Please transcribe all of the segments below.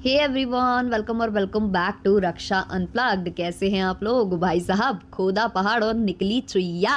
हे everyone, welcome और welcome back to Raksha unplugged. कैसे हैं आप लोग भाई साहब? खोदा पहाड़ और निकली चुईया।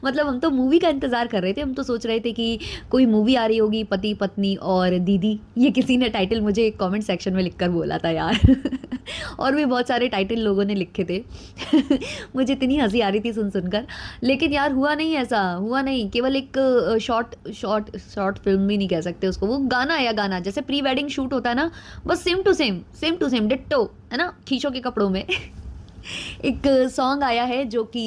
मतलब हम तो मूवी का इंतजार कर रहे थे। हम तो सोच रहे थे कि कोई मूवी आ रही होगी, पति पत्नी और दीदी। ये किसी ने टाइटल मुझे कमेंट सेक्शन में लिखकर बोला था यार। और भी बहुत सारे टाइटल लोगों ने लिखे थे। मुझे इतनी हंसी आ रही थी सुन सुनकर। लेकिन यार हुआ नहीं, ऐसा हुआ नहीं। केवल एक शॉर्ट शॉर्ट शॉर्ट फिल्म भी नहीं कह सकते उसको, वो गाना या गाना जैसे प्री वेडिंग शूट होता है ना, बस सेम टू सेम डिट्टो, है ना, खींचों के कपड़ों में। एक सॉन्ग आया है जो कि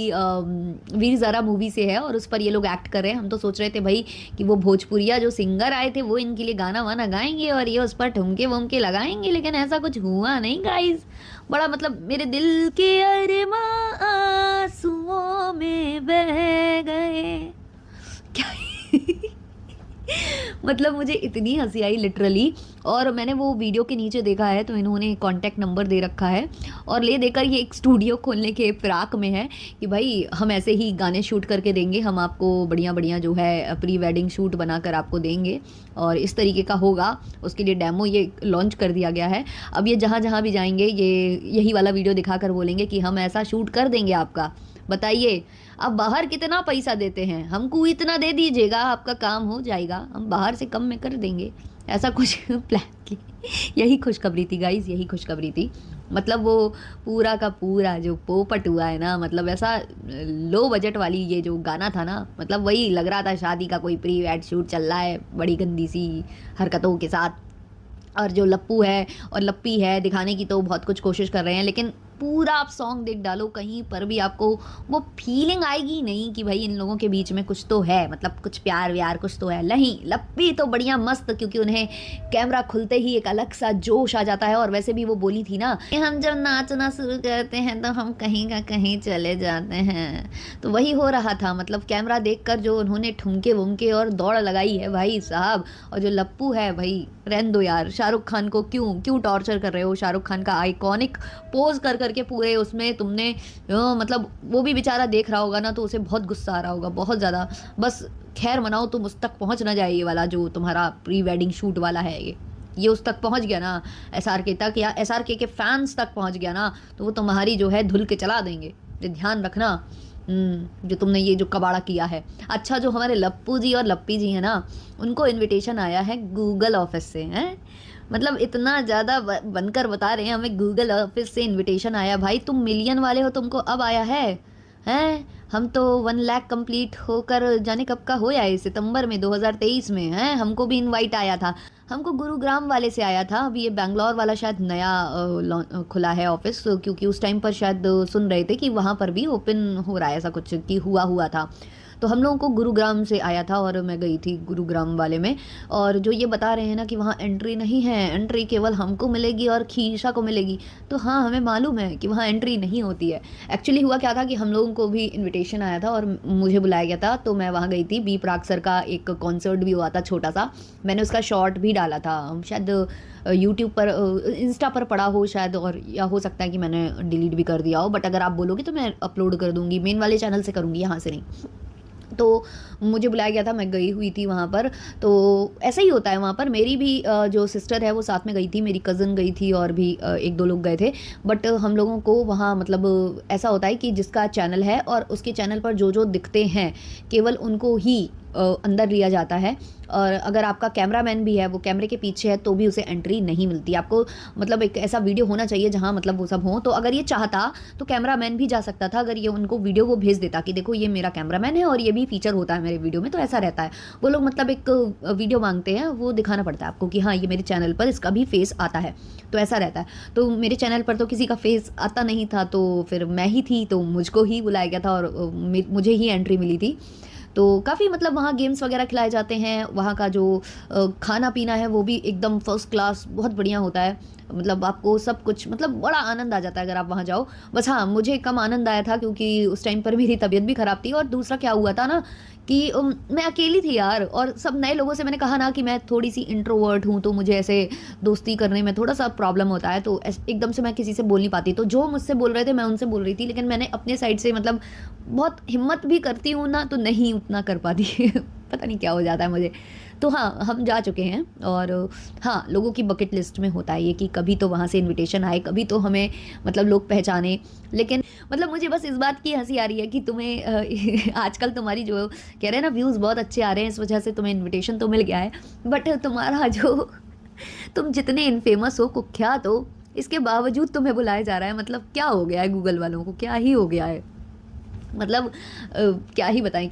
वीर ज़ारा मूवी से है और उस पर ये लोग एक्ट कर रहे हैं। हम तो सोच रहे थे भाई कि वो भोजपुरिया जो सिंगर आए थे वो इनके लिए गाना वाना गाएंगे और ये उस पर ठुमके वुमके लगाएंगे, लेकिन ऐसा कुछ हुआ नहीं गाइस। बड़ा मतलब मेरे दिल के अरमां आंसुओं में बह गए क्या। मतलब मुझे इतनी हंसी आई लिटरली। और मैंने वो वीडियो के नीचे देखा है तो इन्होंने कांटेक्ट नंबर दे रखा है और ले देकर ये एक स्टूडियो खोलने के फिराक में है कि भाई हम ऐसे ही गाने शूट करके देंगे, हम आपको बढ़िया बढ़िया जो है प्री वेडिंग शूट बनाकर आपको देंगे और इस तरीके का होगा। उसके लिए डेमो ये लॉन्च कर दिया गया है। अब ये जहाँ जहाँ भी जाएंगे ये यही वाला वीडियो दिखाकर बोलेंगे कि हम ऐसा शूट कर देंगे आपका। बताइए आप बाहर कितना पैसा देते हैं, हमको इतना दे दीजिएगा आपका काम हो जाएगा, हम बाहर से कम में कर देंगे। ऐसा कुछ प्लान की। यही खुशखबरी थी गाइस, यही खुशखबरी थी। मतलब वो पूरा का पूरा जो पोपट हुआ है ना, मतलब ऐसा लो बजट वाली ये जो गाना था ना, मतलब वही लग रहा था शादी का कोई प्री वेड शूट चल रहा है बड़ी गंदी सी हरकतों के साथ। और जो लप्पू है और लप्पी है दिखाने की तो बहुत कुछ कोशिश कर रहे हैं, लेकिन पूरा आप सॉन्ग देख डालो कहीं पर भी आपको वो फीलिंग आएगी नहीं कि भाई इन लोगों के बीच में कुछ तो है, मतलब कुछ प्यार व्यार कुछ तो है। नहीं, लप्पी तो बढ़िया मस्त, क्योंकि उन्हें कैमरा खुलते ही एक अलग सा जोश आ जाता है। और वैसे भी वो बोली थी ना कि हम जब नाचना शुरू करते हैं तो हम कहीं का कहीं चले जाते हैं, तो वही हो रहा था। मतलब कैमरा देखकर जो उन्होंने ठुमके वुमके और दौड़ लगाई है भाई साहब। और जो लप्पू है भाई, रहने दो यार, शाहरुख खान को क्यों क्यों टॉर्चर कर रहे हो? शाहरुख खान का आइकॉनिक पोज कर करके पूरे उसमें तुमने मतलब वो भी बेचारा देख रहा होगा ना तो उसे बहुत गुस्सा आ रहा होगा, बहुत ज़्यादा। बस खैर मनाओ तुम उस तक पहुंच ना जाए, ये वाला जो तुम्हारा प्री वेडिंग शूट वाला है ये उस तक पहुंच गया ना, एसआरके तक या एसआरके के फैंस तक पहुंच गया ना, तो वो तुम्हारी जो है धुल के चला देंगे। ये ध्यान रखना। जो तुमने ये जो कबाड़ा किया है। अच्छा, जो हमारे लप्पू जी और लप्पी जी हैं ना, उनको इनविटेशन आया है गूगल ऑफिस से। हैं मतलब इतना ज़्यादा बनकर बता रहे हैं हमें, गूगल ऑफिस से इनविटेशन आया। भाई तुम मिलियन वाले हो, तुमको अब आया है? हैं हम तो 1 लाख कंप्लीट होकर जाने कब का हो आए, सितंबर में 2023 में। हैं हमको भी इनवाइट आया था, हमको गुरुग्राम वाले से आया था। अभी ये बैंगलोर वाला शायद नया खुला है ऑफिस, क्योंकि उस टाइम पर शायद सुन रहे थे कि वहाँ पर भी ओपन हो रहा है, ऐसा कुछ कि हुआ था। तो हम लोगों को गुरुग्राम से आया था और मैं गई थी गुरुग्राम वाले में। और जो ये बता रहे हैं ना कि वहाँ एंट्री नहीं है, एंट्री केवल हमको मिलेगी और खीशा को मिलेगी, तो हाँ हमें मालूम है कि वहाँ एंट्री नहीं होती है। एक्चुअली हुआ क्या था कि हम लोगों को भी इनविटेशन आया था और मुझे बुलाया गया था, तो मैं वहाँ गई थी। बी प्राक सर का एक कॉन्सर्ट भी हुआ था छोटा सा, मैंने उसका शॉर्ट भी डाला था। शायद यूट्यूब पर इंस्टा पर पड़ा हो शायद, और या हो सकता है कि मैंने डिलीट भी कर दिया हो, बट अगर आप बोलोगे तो मैं अपलोड कर दूँगी, मेन वाले चैनल से करूँगी, यहाँ से नहीं। तो मुझे बुलाया गया था, मैं गई हुई थी वहाँ पर। तो ऐसा ही होता है वहाँ पर। मेरी भी जो सिस्टर है वो साथ में गई थी, मेरी कज़न गई थी और भी एक दो लोग गए थे। बट हम लोगों को वहाँ मतलब ऐसा होता है कि जिसका चैनल है और उसके चैनल पर जो जो दिखते हैं केवल उनको ही अंदर लिया जाता है। और अगर आपका कैमरामैन भी है, वो कैमरे के पीछे है, तो भी उसे एंट्री नहीं मिलती। आपको मतलब एक ऐसा वीडियो होना चाहिए जहाँ मतलब वो सब हो। तो अगर ये चाहता तो कैमरामैन भी जा सकता था, अगर ये उनको वीडियो वो भेज देता कि देखो ये मेरा कैमरामैन है और ये भी फीचर होता है मेरे वीडियो में, तो ऐसा रहता है। वो लोग मतलब एक वीडियो मांगते हैं, वो दिखाना पड़ता है आपको कि हाँ ये मेरे चैनल पर इसका भी फेस आता है, तो ऐसा रहता है। तो मेरे चैनल पर तो किसी का फेस आता नहीं था, तो फिर मैं ही थी, तो मुझको ही बुलाया गया था और मुझे ही एंट्री मिली थी। तो काफ़ी मतलब वहाँ गेम्स वगैरह खिलाए जाते हैं, वहाँ का जो खाना पीना है वो भी एकदम फर्स्ट क्लास बहुत बढ़िया होता है। मतलब आपको सब कुछ मतलब बड़ा आनंद आ जाता है अगर आप वहाँ जाओ। बस हाँ, मुझे कम आनंद आया था क्योंकि उस टाइम पर मेरी तबीयत भी ख़राब थी। और दूसरा क्या हुआ था ना कि मैं अकेली थी यार, और सब नए लोगों से, मैंने कहा ना कि मैं थोड़ी सी इंट्रोवर्ट हूँ, तो मुझे ऐसे दोस्ती करने में थोड़ा सा प्रॉब्लम होता है, तो एकदम से मैं किसी से बोल नहीं पाती। तो जो मुझसे बोल रहे थे मैं उनसे बोल रही थी, लेकिन मैंने अपने साइड से मतलब बहुत हिम्मत भी करती हूँ ना, तो नहीं उतना कर पाती। पता नहीं क्या हो जाता है मुझे। तो हाँ, हम जा चुके हैं और हाँ, लोगों की बकेट लिस्ट में होता है ये कि कभी तो वहाँ से इन्विटेशन आए, कभी तो हमें मतलब लोग पहचाने। लेकिन मतलब मुझे बस इस बात की हँसी आ रही है कि तुम्हें आजकल तुम्हारी जो कह रहे हैं ना व्यूज़ बहुत अच्छे आ रहे हैं, इस वजह से तुम्हें इन्विटेशन तो मिल गया है। बट तुम्हारा जो तुम जितने इनफेमस हो, कुख्यात हो, इसके बावजूद तुम्हें बुलाया जा रहा है। मतलब क्या हो गया है गूगल वालों को, क्या ही हो गया है? मतलब क्या ही बताएँ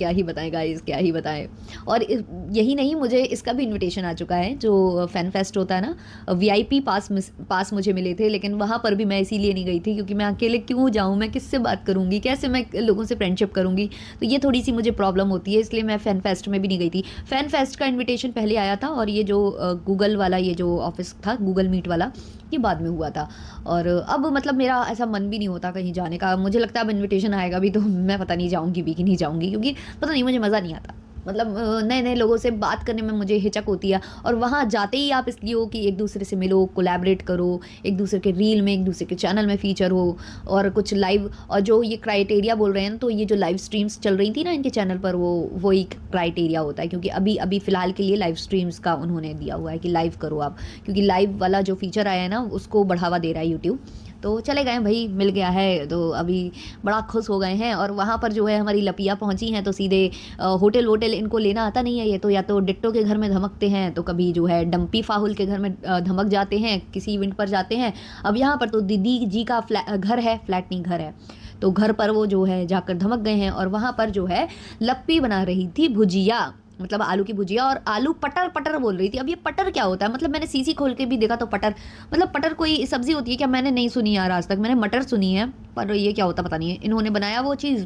गाइज़, क्या ही बताएँ। और यही नहीं, मुझे इसका भी इन्विटेशन आ चुका है जो फैन फेस्ट होता है ना, वीआईपी पास मुझे मिले थे, लेकिन वहाँ पर भी मैं इसीलिए नहीं गई थी क्योंकि मैं अकेले क्यों जाऊँ, मैं किससे बात करूँगी, कैसे मैं लोगों से फ्रेंडशिप करूँगी? तो ये थोड़ी-सी मुझे प्रॉब्लम होती है, इसलिए मैं फैन फेस्ट में भी नहीं गई थी। फैन फेस्ट का इन्विटेशन पहले आया था और ये जो गूगल वाला ये जो ऑफ़िस था, गूगल मीट वाला, ये बाद में हुआ था। और अब मतलब मेरा ऐसा मन भी नहीं होता कहीं जाने का। मुझे लगता है अब इन्विटेशन आएगा भी तो मैं पता नहीं जाऊँगी भी कि नहीं जाऊँगी, क्योंकि पता नहीं मुझे मज़ा नहीं आता। मतलब नए-नए लोगों से बात करने में मुझे हिचक होती है और वहाँ जाते ही आप इसलिए हो कि एक-दूसरे से मिलो, कोलैबोरेट करो, एक-दूसरे के रील में, एक-दूसरे के चैनल में फ़ीचर हो और कुछ लाइव, और जो ये क्राइटेरिया बोल रहे हैं, तो ये जो लाइव स्ट्रीम्स चल रही थी ना इनके चैनल पर, वो एक क्राइटेरिया होता है, क्योंकि अभी फ़िलहाल के लिए लाइव स्ट्रीम्स का उन्होंने दिया हुआ है कि लाइव करो आप, क्योंकि लाइव वाला जो फ़ीचर आया है ना, उसको बढ़ावा दे रहा है यूट्यूब। तो चले गए भई, मिल गया है, तो अभी बड़ा खुश हो गए हैं। और वहाँ पर जो है हमारी लपिया पहुँची हैं, तो सीधे होटल-वोटल इनको लेना आता नहीं है, ये तो या तो डिट्टो के घर में धमकते हैं, तो कभी जो है डंपी फाहुल के घर में धमक जाते हैं, किसी इवेंट पर जाते हैं। अब यहाँ पर तो दीदी जी का घर है, फ्लैट नहीं घर है, तो घर पर वो जो है जाकर धमक गए हैं और वहाँ पर जो है लप्पी बना रही थी भुजिया, मतलब आलू की भुजिया, और आलू पटर पटर बोल रही थी। अब ये पटर क्या होता है? मतलब मैंने सीसी खोल के भी देखा तो पटर, मतलब पटर कोई सब्जी होती है क्या? मैंने नहीं सुनी यार आज तक, मैंने मटर सुनी है, पर ये क्या होता पता नहीं है। इन्होंने बनाया वो चीज़,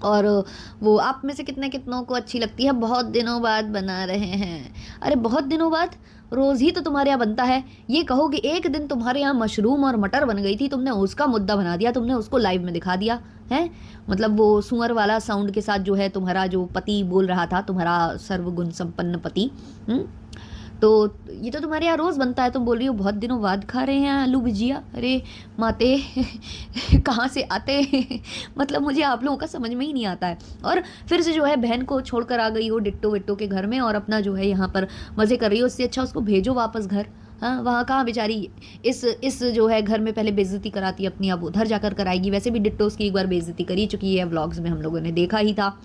और वो आप में से कितनों को अच्छी लगती है, बहुत दिनों बाद बना रहे हैं। अरे बहुत दिनों बाद? रोज़ ही तो तुम्हारे यहाँ बनता है। ये कहो कि एक दिन तुम्हारे यहाँ मशरूम और मटर बन गई थी, तुमने उसका मुद्दा बना दिया, तुमने उसको लाइव में दिखा दिया है। मतलब वो सुअर वाला साउंड के साथ जो है तुम्हारा जो पति बोल रहा था, तुम्हारा सर्वगुण संपन्न पति। तो ये तो तुम्हारे यहाँ रोज़ बनता है, तुम बोल रही हो बहुत दिनों बाद खा रहे हैं आलू भुजिया। अरे माते कहाँ से आते मतलब मुझे आप लोगों का समझ में ही नहीं आता है। और फिर से जो है बहन को छोड़कर आ गई हो डिट्टो विट्टो के घर में और अपना जो है यहाँ पर मज़े कर रही हो। उससे अच्छा उसको भेजो वापस घर। हाँ, वहाँ कहाँ बेचारी इस जो है घर में पहले बेइज्जती कराती अपनी, अब उधर जाकर कराएगी। वैसे भी डिट्टो उसकी एक बार बेइज्जती करी चुकी है, व्लॉग्स में हम लोगों ने देखा ही था।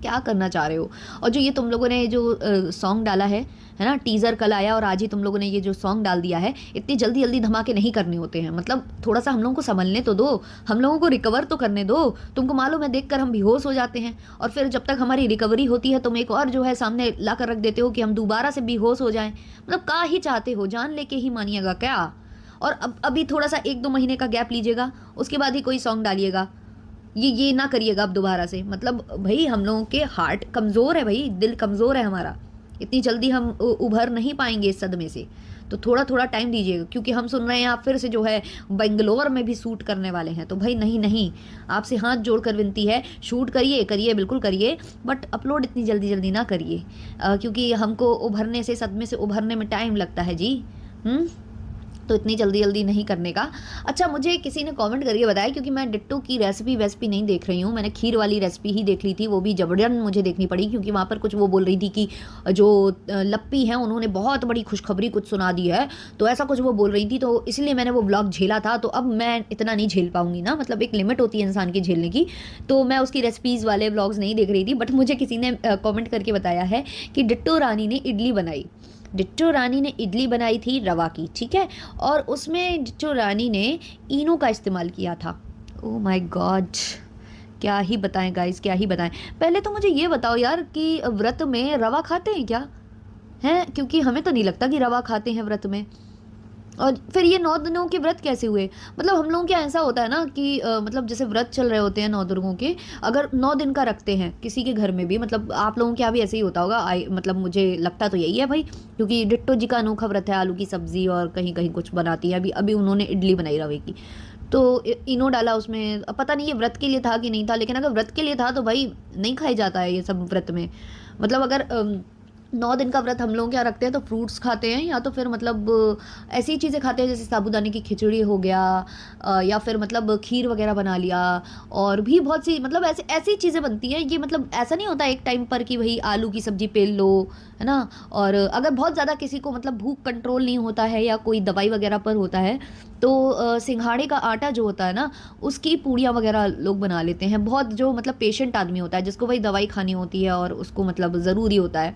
क्या करना चाह रहे हो? और जो ये तुम लोगों ने जो सॉन्ग डाला है ना, टीज़र कल आया और आज ही तुम लोगों ने ये जो सॉन्ग डाल दिया है, इतनी जल्दी-जल्दी धमाके नहीं करने होते हैं। मतलब थोड़ा-सा हम लोगों को संभलने तो दो, हम लोगों को रिकवर तो करने दो। तुमको मालूम है देखकर हम बेहोश हो जाते हैं और फिर जब तक हमारी रिकवरी होती है तुम एक और जो है सामने लाकर रख देते हो कि हम दोबारा से बेहोश हो जाएँ। मतलब क्या ही चाहते हो? जान लेके ही मानिएगा क्या? और अब अभी थोड़ा-सा 1-2 महीने का गैप लीजिएगा, उसके बाद ही कोई सॉन्ग डालिएगा। ये ना करिएगा अब दोबारा से। मतलब भई हम लोगों के हार्ट कमज़ोर है भई, दिल कमज़ोर है हमारा। इतनी जल्दी हम उभर नहीं पाएँगे इस सदमे से। तो थोड़ा-थोड़ा टाइम दीजिएगा, क्योंकि हम सुन रहे हैं आप फिर से जो है बैंगलोर में भी शूट करने वाले हैं। तो भई नहीं, आपसे हाथ जोड़कर विनती है, शूट करिए, बिल्कुल करिए, बट अपलोड इतनी जल्दी-जल्दी ना करिए। क्योंकि हमको उभरने से, सदमे से उभरने में टाइम लगता है जी। तो इतनी जल्दी-जल्दी नहीं करने का। अच्छा, मुझे किसी ने कमेंट करके बताया, क्योंकि मैं डिट्टो की रेसिपी नहीं देख रही हूँ, मैंने खीर वाली रेसिपी ही देख ली थी, वो भी जबरन मुझे देखनी पड़ी, क्योंकि वहाँ पर कुछ वो बोल रही थी कि जो लप्पी हैं उन्होंने बहुत बड़ी खुशखबरी कुछ सुना दी है, तो ऐसा कुछ वो बोल रही थी, तो इसलिए मैंने वो व्लॉग झेला था। तो अब मैं इतना नहीं झेल पाऊँगी ना, मतलब एक लिमिट होती है इंसान की झेलने की, तो मैं उसकी रेसिपीज़ वाले व्लॉग्स नहीं देख रही थी। बट मुझे किसी ने कमेंट करके बताया है कि डिट्टो रानी ने इडली बनाई। डिट्टो रानी ने इडली बनाई थी रवा की, ठीक है, और उसमें डिट्टो रानी ने इनो का इस्तेमाल किया था। ओह माय गॉड, क्या ही बताएं गाइस, क्या ही बताएं। पहले तो मुझे ये बताओ यार कि व्रत में रवा खाते हैं क्या? हैं, क्योंकि हमें तो नहीं लगता कि रवा खाते हैं व्रत में। और फिर ये 9 दिनों के व्रत कैसे हुए? मतलब हम लोगों के यहाँ ऐसा होता है ना कि मतलब जैसे व्रत चल रहे होते हैं 9 दुर्गों के, अगर 9 दिन का रखते हैं किसी के घर में भी, मतलब आप लोगों के यहाँ भी ऐसे ही होता होगा, मतलब मुझे लगता तो यही है भाई, क्योंकि डिट्टो जी का अनोखा व्रत है, आलू की सब्जी और कहीं-कहीं कुछ बनाती है। अभी उन्होंने इडली बनाई रवे की, तो इनो डाला उसमें। अब पता नहीं ये व्रत के लिए था कि नहीं था, लेकिन अगर व्रत के लिए था तो भाई नहीं खाया जाता है ये सब व्रत में। मतलब अगर 9 दिन का व्रत हम लोग क्या रखते हैं, तो फ्रूट्स खाते हैं या तो फिर मतलब ऐसी चीज़ें खाते हैं जैसे साबूदाने की खिचड़ी हो गया, या फिर मतलब खीर वगैरह बना लिया। और भी बहुत सी मतलब ऐसे ऐसी चीज़ें बनती हैं, ये मतलब ऐसा नहीं होता एक टाइम पर कि भाई आलू की सब्जी पेल लो, है ना। और अगर बहुत ज़्यादा किसी को मतलब भूख कंट्रोल नहीं होता है या कोई दवाई वगैरह पर होता है, तो सिंघाड़े का आटा जो होता है ना, उसकी पूड़ियाँ वगैरह लोग बना लेते हैं। बहुत जो मतलब पेशेंट आदमी होता है जिसको भाई दवाई खानी होती है और उसको मतलब ज़रूरी होता है,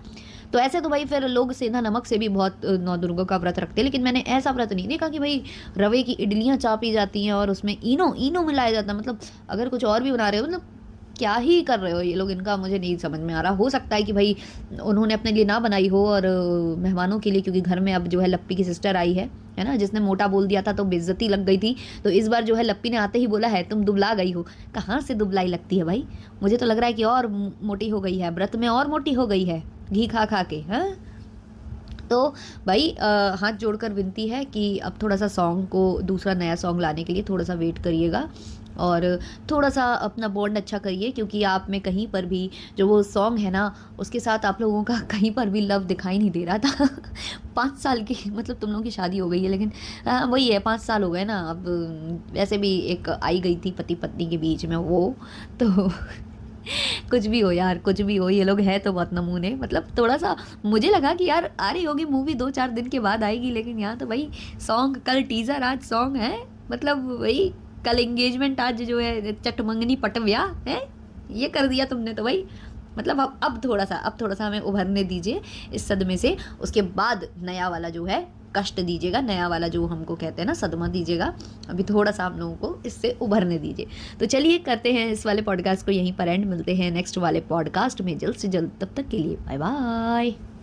तो ऐसे तो भाई फिर लोग सेंधा नमक से भी बहुत नौ दुर्गों का व्रत रखते हैं। लेकिन मैंने ऐसा व्रत नहीं देखा कि भाई रवे की इडलियाँ चापी जाती हैं और उसमें इनो इनो मिलाया जाता है। मतलब अगर कुछ और भी बना रहे हो, मतलब क्या ही कर रहे हो ये लोग, इनका मुझे नहीं समझ में आ रहा। हो सकता है कि भाई उन्होंने अपने लिए ना बनाई हो और मेहमानों के लिए, क्योंकि घर में अब जो है लप्पी की सिस्टर आई है ना, जिसने मोटा बोल दिया था तो बेइज्जती लग गई थी। तो इस बार जो है लप्पी ने आते ही बोला है तुम दुबला गई हो। कहाँ से दुबलाई लगती है भाई, मुझे तो लग रहा है कि और मोटी हो गई है व्रत में, और मोटी हो गई है घी खा खा के। हाँ, तो भाई हाथ जोड़कर विनती है कि अब थोड़ा सा सॉन्ग को, दूसरा नया सॉन्ग लाने के लिए थोड़ा सा वेट करिएगा और थोड़ा सा अपना बॉन्ड अच्छा करिए, क्योंकि आप में कहीं पर भी जो वो सॉन्ग है ना, उसके साथ आप लोगों का कहीं पर भी लव दिखाई नहीं दे रहा था। 5 साल की मतलब तुम लोगों की शादी हो गई है, लेकिन वही है, 5 साल हो गए ना अब। वैसे भी एक आई गई थी पति पत्नी के बीच में वो, तो कुछ भी हो यार, कुछ भी हो, ये लोग हैं तो बहुत नमूने। मतलब थोड़ा सा मुझे लगा कि यार आ रही होगी मूवी 2-4 दिन के बाद आएगी, लेकिन यहाँ तो भाई सॉन्ग, कल टीजर आज सॉन्ग है। मतलब वही कल एंगेजमेंट, आज जो है चटमंगनी पटव्या है, ये कर दिया तुमने तो भाई। मतलब अब थोड़ा सा हमें उभरने दीजिए इस सदमे से, उसके बाद नया वाला जो है कष्ट दीजिएगा, नया वाला जो हमको कहते हैं ना सदमा दीजिएगा। अभी थोड़ा सा हम लोगों को इससे उभरने दीजिए। तो चलिए करते हैं इस वाले पॉडकास्ट को यहीं पर एंड, मिलते हैं नेक्स्ट वाले पॉडकास्ट में जल्द से जल्द। तब तक के लिए बाय बाय।